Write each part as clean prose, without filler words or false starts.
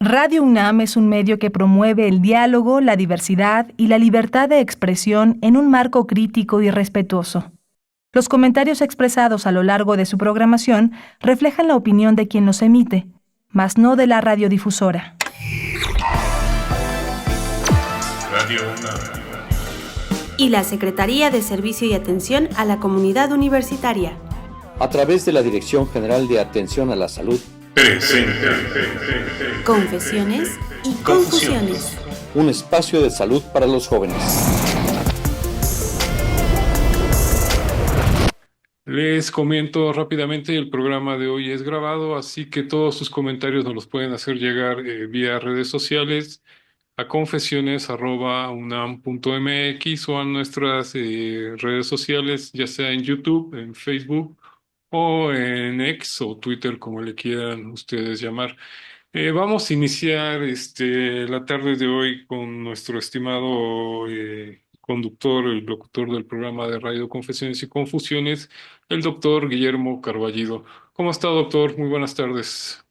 Radio UNAM es un medio que promueve el diálogo, la diversidad y la libertad de expresión en un marco crítico y respetuoso. Los comentarios expresados a lo largo de su programación reflejan la opinión de quien los emite, mas no de la radiodifusora. Radio UNAM y la Secretaría de Servicio y Atención a la Comunidad Universitaria, a través de la Dirección General de Atención a la Salud, presenta Confesiones y Confusiones, un espacio de salud para los jóvenes. Les comento rápidamente, el programa de hoy es grabado, así que todos sus comentarios nos los pueden hacer llegar vía redes sociales a confesiones@unam.mx o a nuestras redes sociales, ya sea en YouTube, en Facebook o en X o Twitter, como le quieran ustedes llamar. Vamos a iniciar la tarde de hoy con nuestro estimado conductor, el locutor del programa de Radio Confesiones y Confusiones, el doctor Guillermo Carballido. ¿Cómo está, doctor? Muy buenas tardes.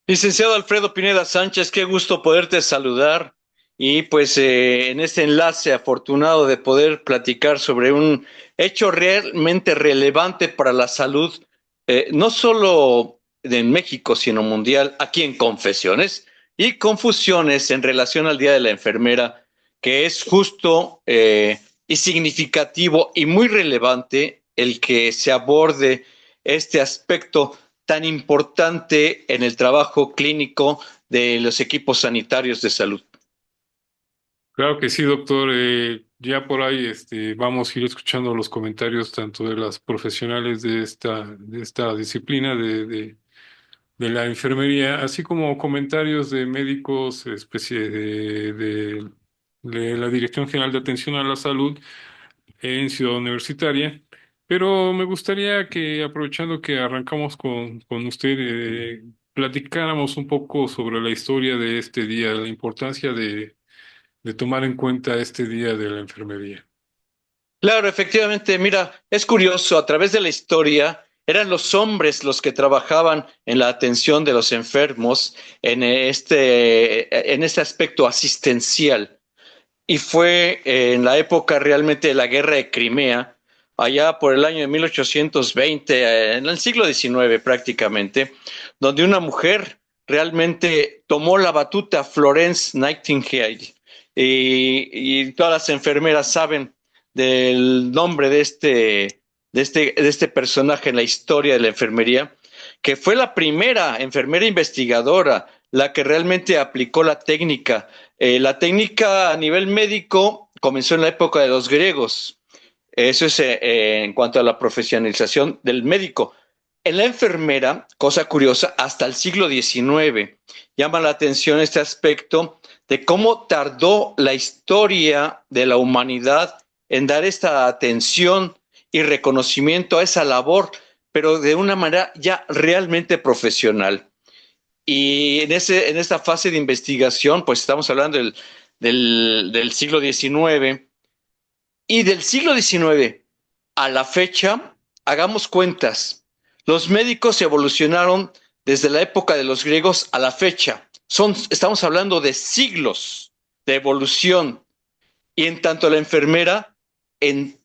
Licenciado Alfredo Pineda Sánchez, qué gusto poderte saludar y pues en este enlace afortunado de poder platicar sobre un hecho realmente relevante para la salud, no solo de México, sino mundial, aquí en Confesiones y Confusiones en relación al Día de la Enfermera, que es justo y significativo y muy relevante el que se aborde este aspecto tan importante en el trabajo clínico de los equipos sanitarios de salud. Claro que sí, doctor. Ya por ahí vamos a ir escuchando los comentarios tanto de las profesionales de esta disciplina de la enfermería, así como comentarios de médicos, de la Dirección General de Atención a la Salud en Ciudad Universitaria. Pero me gustaría que, aprovechando que arrancamos con usted, platicáramos un poco sobre la historia de este día, la importancia de tomar en cuenta este día de la enfermería. Claro, efectivamente, mira, es curioso, a través de la historia eran los hombres los que trabajaban en la atención de los enfermos en este aspecto asistencial. Y fue en la época realmente de la guerra de Crimea, allá por el año de 1820, en el siglo XIX prácticamente, donde una mujer realmente tomó la batuta, Florence Nightingale, y todas las enfermeras saben del nombre de este personaje en la historia de la enfermería, que fue la primera enfermera investigadora, la que realmente aplicó la técnica. La técnica a nivel médico comenzó en la época de los griegos. Eso es en cuanto a la profesionalización del médico. En la enfermera, cosa curiosa, hasta el siglo XIX llama la atención este aspecto de cómo tardó la historia de la humanidad en dar esta atención y reconocimiento a esa labor, pero de una manera ya realmente profesional. Y en esta fase de investigación, pues estamos hablando del siglo XIX, y del siglo XIX a la fecha, hagamos cuentas, los médicos evolucionaron desde la época de los griegos a la fecha. Estamos hablando de siglos de evolución, y en tanto la enfermera, en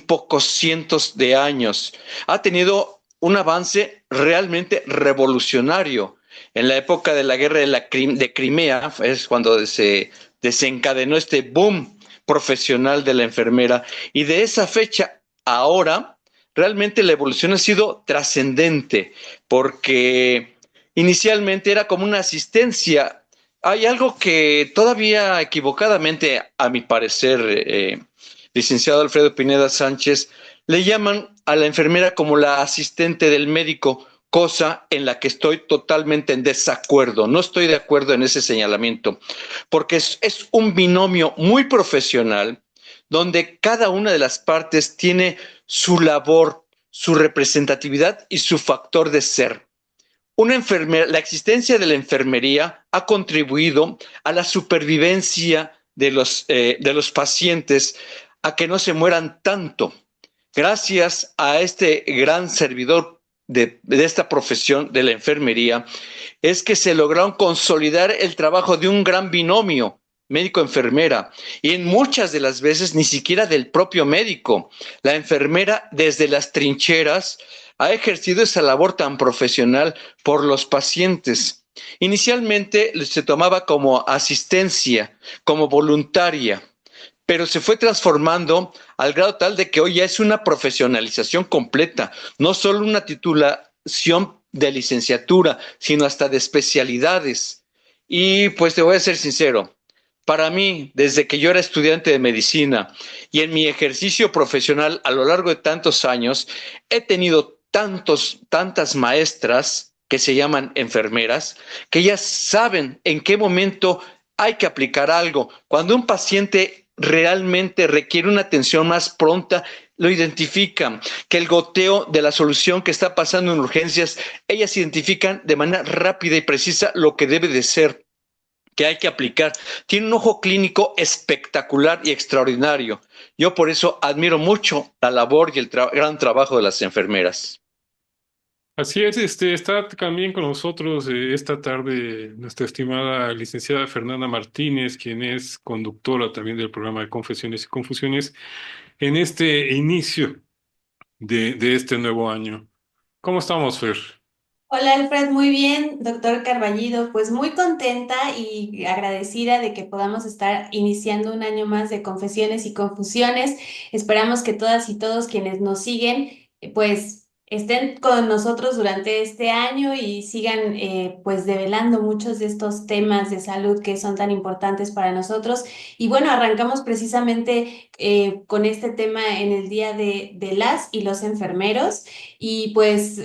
pocos cientos de años, ha tenido un avance realmente revolucionario. En la época de la guerra de Crimea es cuando se desencadenó este boom profesional de la enfermera, y de esa fecha ahora realmente la evolución ha sido trascendente, porque inicialmente era como una asistencia. Hay algo que todavía equivocadamente, a mi parecer, licenciado Alfredo Pineda Sánchez, le llaman a la enfermera como la asistente del médico, cosa en la que estoy totalmente en desacuerdo. No estoy de acuerdo en ese señalamiento, porque es un binomio muy profesional donde cada una de las partes tiene su labor, su representatividad y su factor de ser. La existencia de la enfermería ha contribuido a la supervivencia de los pacientes, a que no se mueran tanto. Gracias a este gran servidor de esta profesión de la enfermería es que se lograron consolidar el trabajo de un gran binomio médico-enfermera, y en muchas de las veces ni siquiera del propio médico. La enfermera desde las trincheras ha ejercido esa labor tan profesional por los pacientes. Inicialmente se tomaba como asistencia, como voluntaria, pero se fue transformando al grado tal de que hoy ya es una profesionalización completa, no solo una titulación de licenciatura, sino hasta de especialidades. Y pues te voy a ser sincero, para mí, desde que yo era estudiante de medicina y en mi ejercicio profesional a lo largo de tantos años, he tenido tantas maestras que se llaman enfermeras, que ellas saben en qué momento hay que aplicar algo. Cuando un paciente realmente requiere una atención más pronta, lo identifican, que el goteo de la solución que está pasando en urgencias, ellas identifican de manera rápida y precisa lo que debe de ser, que hay que aplicar. Tiene un ojo clínico espectacular y extraordinario. Yo por eso admiro mucho la labor y el gran trabajo de las enfermeras. Así es, está también con nosotros esta tarde nuestra estimada licenciada Fernanda Martínez, quien es conductora también del programa de Confesiones y Confusiones en este inicio de este nuevo año. ¿Cómo estamos, Fer? Hola Alfred, muy bien, doctor Carballido, pues muy contenta y agradecida de que podamos estar iniciando un año más de Confesiones y Confusiones. Esperamos que todas y todos quienes nos siguen, pues estén con nosotros durante este año y sigan pues develando muchos de estos temas de salud que son tan importantes para nosotros. Y bueno, arrancamos precisamente con este tema en el Día de las y los enfermeros y pues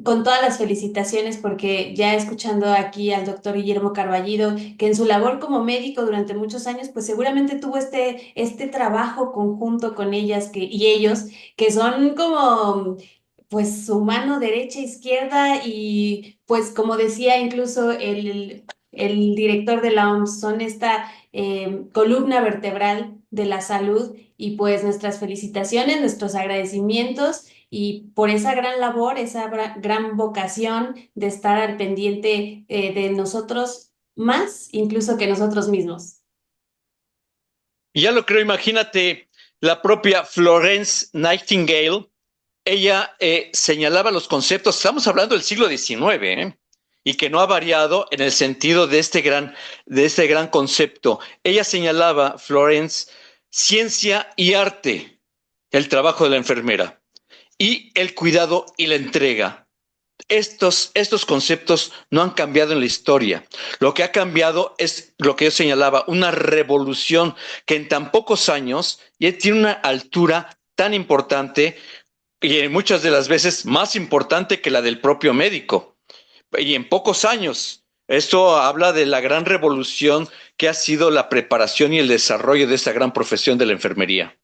con todas las felicitaciones, porque ya escuchando aquí al doctor Guillermo Carballido, que en su labor como médico durante muchos años, pues seguramente tuvo este trabajo conjunto con ellas y ellos, que son como pues su mano derecha, izquierda y pues como decía incluso el director de la OMS, son esta columna vertebral de la salud y pues nuestras felicitaciones, nuestros agradecimientos y por esa gran labor, esa gran vocación de estar al pendiente de nosotros más incluso que nosotros mismos. Y ya lo creo, imagínate la propia Florence Nightingale, ella señalaba los conceptos, estamos hablando del siglo XIX, y que no ha variado en el sentido de este gran concepto. Ella señalaba, Florence, ciencia y arte, el trabajo de la enfermera, y el cuidado y la entrega. Estos conceptos no han cambiado en la historia. Lo que ha cambiado es lo que yo señalaba, una revolución que en tan pocos años ya tiene una altura tan importante y muchas de las veces más importante que la del propio médico. Y en pocos años. Esto habla de la gran revolución que ha sido la preparación y el desarrollo de esta gran profesión de la enfermería.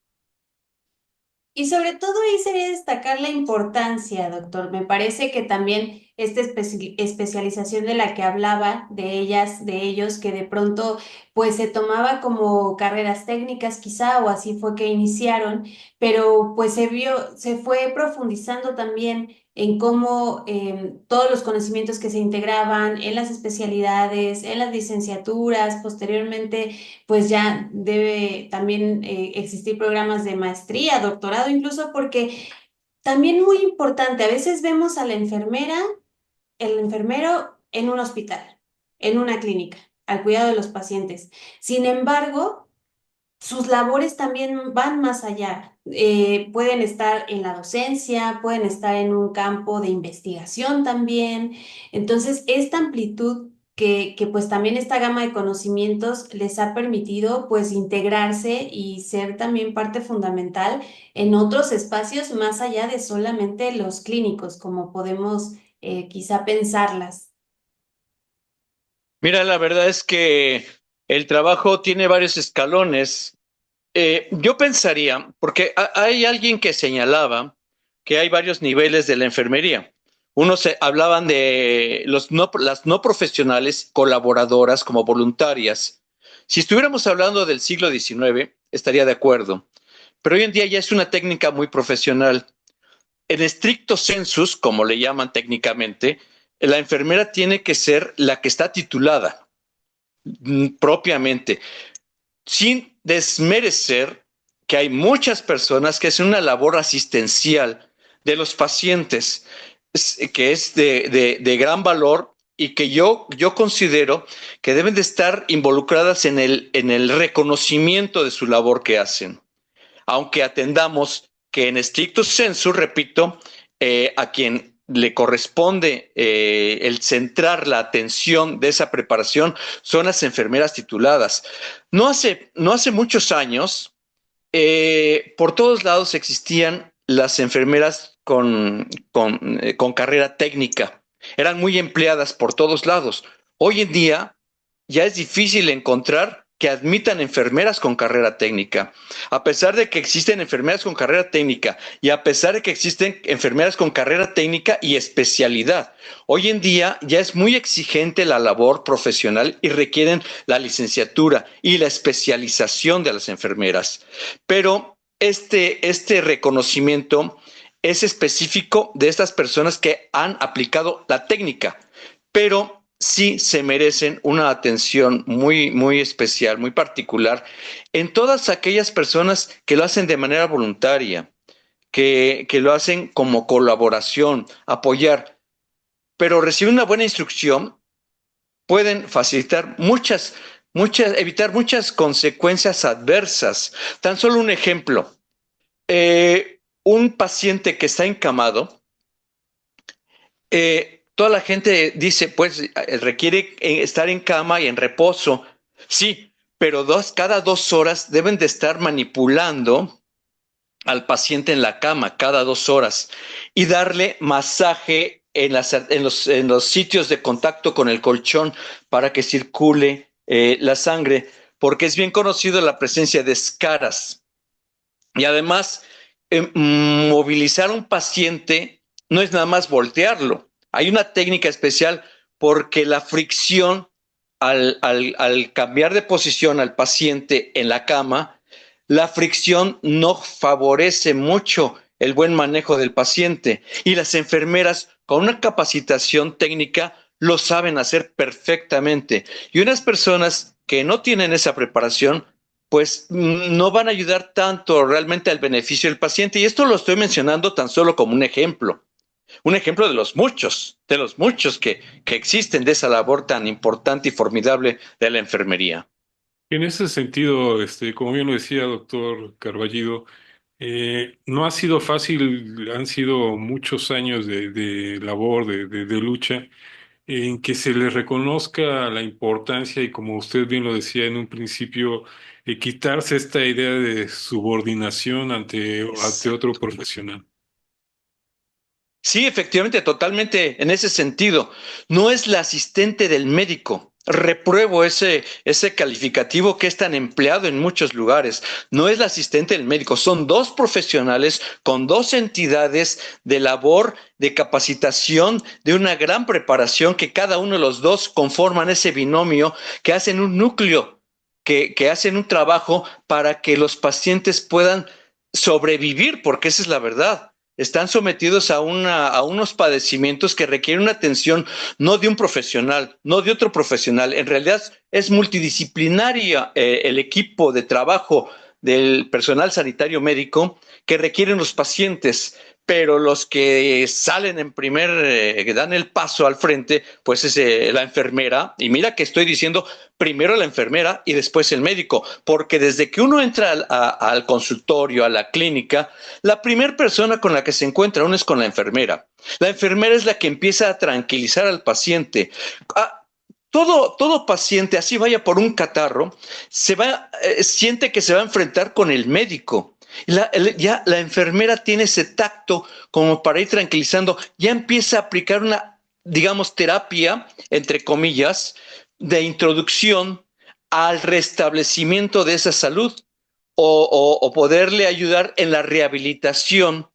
Y sobre todo ahí sería destacar la importancia, doctor. Me parece que también esta especialización de la que hablaba, de ellas, de ellos, que de pronto pues se tomaba como carreras técnicas quizá, o así fue que iniciaron, pero pues se fue profundizando también en cómo todos los conocimientos que se integraban en las especialidades, en las licenciaturas, posteriormente pues ya debe también existir programas de maestría, doctorado, incluso porque también muy importante, a veces vemos a la enfermera, el enfermero en un hospital, en una clínica, al cuidado de los pacientes. Sin embargo, sus labores también van más allá. Pueden estar en la docencia, pueden estar en un campo de investigación también. Entonces, esta amplitud que pues también esta gama de conocimientos les ha permitido pues integrarse y ser también parte fundamental en otros espacios más allá de solamente los clínicos, como podemos quizá pensarlas. Mira, la verdad es que el trabajo tiene varios escalones. Yo pensaría, porque hay alguien que señalaba que hay varios niveles de la enfermería. Unos hablaban de las no profesionales colaboradoras como voluntarias. Si estuviéramos hablando del siglo XIX, estaría de acuerdo. Pero hoy en día ya es una técnica muy profesional. en estricto sensus, como le llaman técnicamente, la enfermera tiene que ser la que está titulada propiamente, sin desmerecer que hay muchas personas que hacen una labor asistencial de los pacientes, que es de gran valor y que yo considero que deben de estar involucradas en el reconocimiento de su labor que hacen. Aunque atendamos que en estricto sensu, repito, a quien le corresponde el centrar la atención de esa preparación son las enfermeras tituladas. No hace muchos años, por todos lados existían las enfermeras con carrera técnica. Eran muy empleadas por todos lados. Hoy en día ya es difícil encontrar que admitan enfermeras con carrera técnica. A pesar de que existen enfermeras con carrera técnica y a pesar de que existen enfermeras con carrera técnica y especialidad, hoy en día ya es muy exigente la labor profesional y requieren la licenciatura y la especialización de las enfermeras. Pero este reconocimiento es específico de estas personas que han aplicado la técnica, pero sí se merecen una atención muy, muy especial, muy particular en todas aquellas personas que lo hacen de manera voluntaria, que lo hacen como colaboración, apoyar, pero reciben una buena instrucción, pueden facilitar evitar muchas consecuencias adversas. Tan solo un ejemplo, un paciente que está encamado, toda la gente dice, pues requiere estar en cama y en reposo. Sí, pero cada 2 horas deben de estar manipulando al paciente en la cama cada 2 horas y darle masaje en los sitios de contacto con el colchón para que circule la sangre, porque es bien conocido la presencia de escaras. Y además, movilizar a un paciente no es nada más voltearlo. Hay una técnica especial porque la fricción al cambiar de posición al paciente en la cama, la fricción no favorece mucho el buen manejo del paciente y las enfermeras con una capacitación técnica lo saben hacer perfectamente. Y unas personas que no tienen esa preparación, pues no van a ayudar tanto realmente al beneficio del paciente. Y esto lo estoy mencionando tan solo como un ejemplo. Un ejemplo de los muchos que existen de esa labor tan importante y formidable de la enfermería. En ese sentido, como bien lo decía doctor Carballido, no ha sido fácil, han sido muchos años de labor, de lucha, en que se le reconozca la importancia y como usted bien lo decía en un principio, quitarse esta idea de subordinación ante otro profesional. Sí, efectivamente, totalmente en ese sentido. No es la asistente del médico. Repruebo ese calificativo que es tan empleado en muchos lugares. No es la asistente del médico. Son 2 profesionales con 2 entidades de labor, de capacitación, de una gran preparación que cada uno de los 2 conforman ese binomio, que hacen un núcleo, que hacen un trabajo para que los pacientes puedan sobrevivir, porque esa es la verdad. Están sometidos a unos padecimientos que requieren una atención no de un profesional, no de otro profesional. En realidad es multidisciplinaria el equipo de trabajo del personal sanitario médico que requieren los pacientes, pero los que salen que dan el paso al frente, pues es la enfermera. Y mira que estoy diciendo primero la enfermera y después el médico, porque desde que uno entra al consultorio, a la clínica, la primera persona con la que se encuentra uno es con la enfermera. La enfermera es la que empieza a tranquilizar al paciente. Todo paciente, así vaya por un catarro, siente que se va a enfrentar con el médico. Ya la enfermera tiene ese tacto como para ir tranquilizando, ya empieza a aplicar una, digamos, terapia, entre comillas, de introducción al restablecimiento de esa salud o poderle ayudar en la rehabilitación,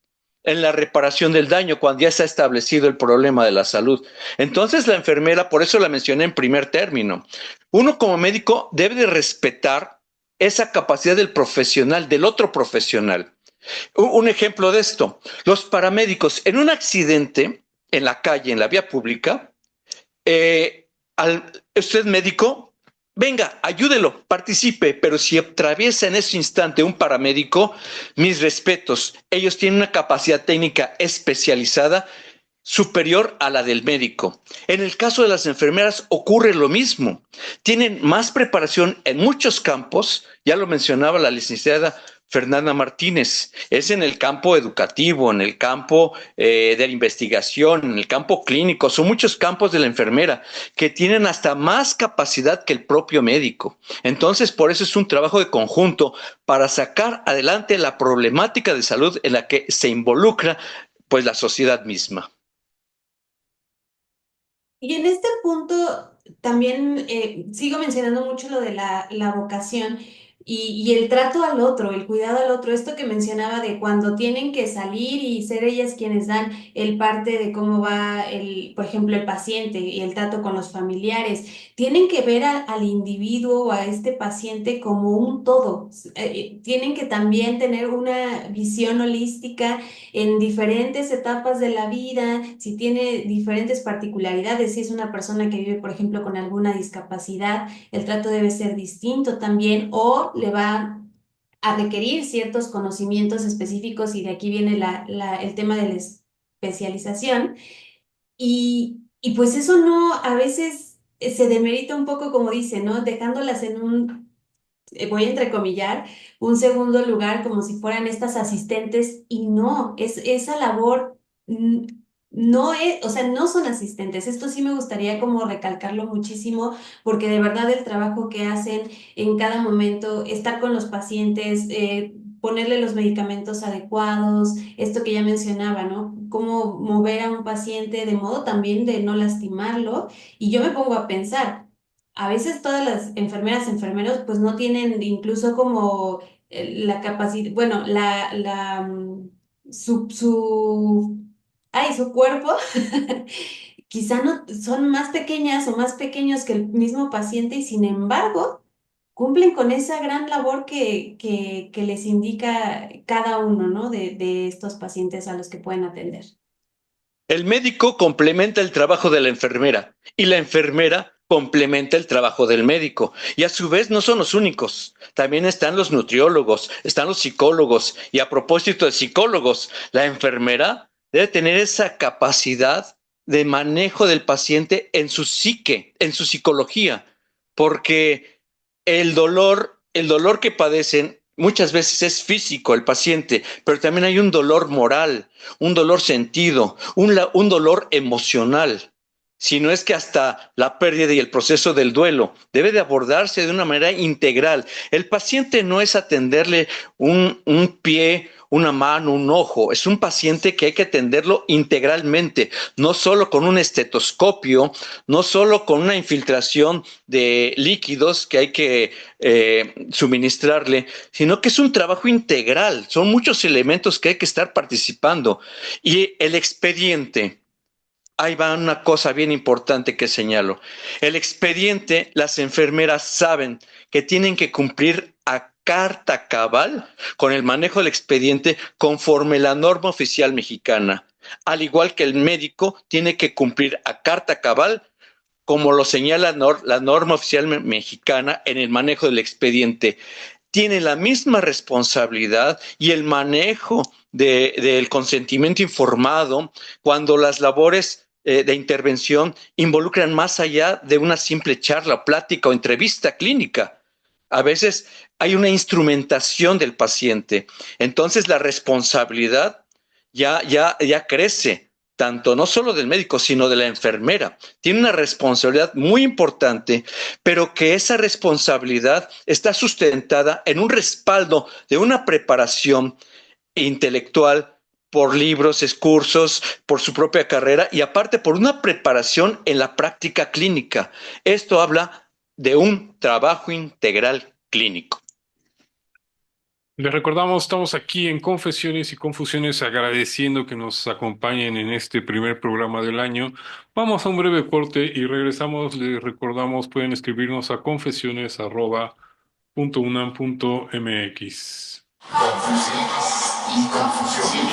en la reparación del daño cuando ya está establecido el problema de la salud. Entonces la enfermera, por eso la mencioné en primer término, uno como médico debe de respetar esa capacidad del profesional, del otro profesional. Un ejemplo de esto, los paramédicos en un accidente en la calle, en la vía pública, usted médico, venga, ayúdelo, participe, pero si atraviesa en ese instante un paramédico, mis respetos, ellos tienen una capacidad técnica especializada superior a la del médico. En el caso de las enfermeras ocurre lo mismo. Tienen más preparación en muchos campos, ya lo mencionaba la licenciada Fernanda Martínez, es en el campo educativo, en el campo de la investigación, en el campo clínico, son muchos campos de la enfermera que tienen hasta más capacidad que el propio médico. Entonces, por eso es un trabajo de conjunto para sacar adelante la problemática de salud en la que se involucra pues la sociedad misma. Y en este punto también sigo mencionando mucho lo de la vocación y el trato al otro, el cuidado al otro, esto que mencionaba de cuando tienen que salir y ser ellas quienes dan el parte de cómo va por ejemplo, el paciente y el trato con los familiares, tienen que ver al individuo o a este paciente como un todo, tienen que también tener una visión holística en diferentes etapas de la vida, si tiene diferentes particularidades, si es una persona que vive, por ejemplo, con alguna discapacidad, el trato debe ser distinto también o le va a requerir ciertos conocimientos específicos y de aquí viene el tema de la especialización. Y pues eso no, a veces se demerita un poco, como dice, ¿no? Dejándolas en voy a entrecomillar, un segundo lugar como si fueran estas asistentes y no, esa labor mm, no es, o sea, no son asistentes. Esto sí me gustaría como recalcarlo muchísimo porque de verdad el trabajo que hacen en cada momento, estar con los pacientes, ponerle los medicamentos adecuados, esto que ya mencionaba, ¿no? Cómo mover a un paciente de modo también de no lastimarlo. Y yo me pongo a pensar, a veces todas las enfermeras, enfermeros, pues no tienen incluso como la capacidad, bueno, su cuerpo, quizá no son más pequeñas o más pequeños que el mismo paciente y sin embargo cumplen con esa gran labor que les indica cada uno, ¿no? De estos pacientes a los que pueden atender. El médico complementa el trabajo de la enfermera y la enfermera complementa el trabajo del médico. Y a su vez no son los únicos. También están los nutriólogos, están los psicólogos. Y a propósito de psicólogos, la enfermera debe tener esa capacidad de manejo del paciente en su psique, en su psicología, porque el dolor que padecen muchas veces es físico, el paciente, pero también hay un dolor moral, un dolor sentido, un dolor emocional. Si no es que hasta la pérdida y el proceso del duelo debe de abordarse de una manera integral. El paciente no es atenderle un pie, una mano, un ojo. Es un paciente que hay que atenderlo integralmente, no solo con un estetoscopio, no solo con una infiltración de líquidos que hay que suministrarle, sino que es un trabajo integral. Son muchos elementos que hay que estar participando. Y el expediente, ahí va una cosa bien importante que señalo. El expediente, las enfermeras saben que tienen que cumplir a carta cabal con el manejo del expediente conforme la norma oficial mexicana. Al igual que el médico tiene que cumplir a carta cabal como lo señala la norma oficial mexicana en el manejo del expediente. Tiene la misma responsabilidad y el manejo del consentimiento informado cuando las labores de intervención involucran más allá de una simple charla, plática o entrevista clínica. A veces hay una instrumentación del paciente. Entonces la responsabilidad ya crece, tanto no solo del médico, sino de la enfermera. Tiene una responsabilidad muy importante, pero que esa responsabilidad está sustentada en un respaldo de una preparación intelectual por libros, cursos, por su propia carrera y aparte por una preparación en la práctica clínica. Esto habla de un trabajo integral clínico. Les recordamos, estamos aquí en Confesiones y Confusiones agradeciendo que nos acompañen en este primer programa del año. Vamos a un breve corte y regresamos. Les recordamos, pueden escribirnos a confesiones@unam.mx. Confesiones. Inconfusión.